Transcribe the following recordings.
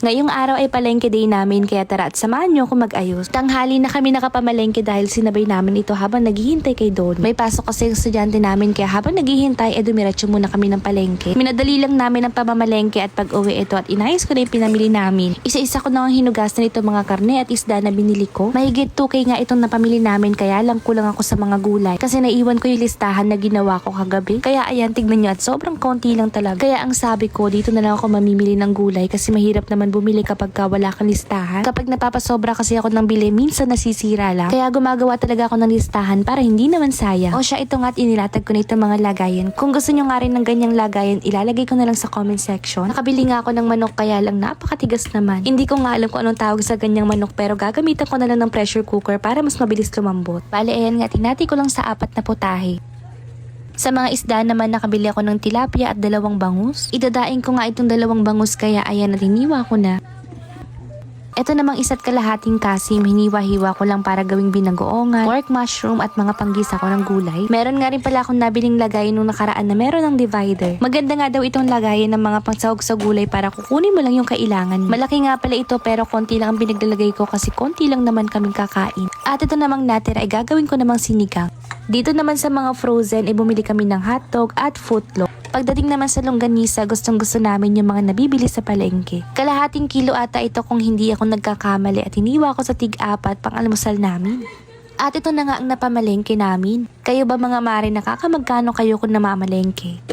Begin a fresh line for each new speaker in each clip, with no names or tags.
Ngayong araw ay palengke day namin kaya tara at samahan niyo ako mag-ayos. Tanghali na kami nakapamalengke dahil sinabay namin ito habang naghihintay kay Don. May pasok kasi ang estudyante namin kaya habang naghihintay dumiretso muna kami ng palengke. Minadali lang namin ang pamamalengke at pag-uwi ito at inayos ko na yung pinamili namin. Isa-isa ko na ang hinugasan ito mga karne at isda na binili ko. Mahigit 2K nga itong napamili namin kaya lang kulang ako sa mga gulay kasi naiwan ko yung listahan na ginawa ko kagabi. Kaya ayan, tignan nyo at sobrang konti lang talaga. Kaya ang sabi ko dito na lang ako mamimili ng gulay kasi mahirap naman bumili kapag wala kang listahan. Kapag napapasobra kasi ako ng bili minsan nasisira lang. Kaya gumagawa talaga ako ng listahan para hindi naman sayang. O siya, ito nga at inilatag ko na itong mga lagayan. Kung gusto nyo nga rin ng ganyang lagayan, ilalagay ko na lang sa comment section. Nakabili nga ako ng manok kaya lang napakatigas naman. Hindi ko nga alam kung anong tawag sa ganyang manok pero gagamitan ko na lang ng pressure cooker para mas mabilis lumambot. Bale, ayan nga, tinati ko lang sa 4 na putahe. Sa mga isda naman nakabili ako ng tilapia at 2 bangus. Idadaing ko nga itong 2 bangus kaya ayan na hiniwa ko na. Ito namang 1 kalahating kasim, hiniwa-hiwa ko lang para gawing binagoongan, pork mushroom at mga panggisa ko ng gulay. Meron nga rin pala akong nabiling lagayan nung nakaraan na meron ng divider. Maganda nga daw itong lagayan ng mga pangsahog sa gulay para kukunin mo lang yung kailangan mo. Malaki nga pala ito pero konti lang ang pinaglalagay ko kasi konti lang naman kaming kakain. At ito namang natira ay gagawin ko namang sinigang. Dito naman sa mga frozen bumili kami ng hotdog at footlong. Pagdating naman sa longganisa, gustong-gusto namin yung mga nabibili sa palengke. Kalahating kilo ata ito kung hindi ako nagkakamali at hiniwa ko sa tig-4 pang almusal namin. At ito na nga ang napamalengke namin. Kayo ba mga mare, nakakamagkano kayo kung namamalengke?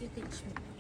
You teach me.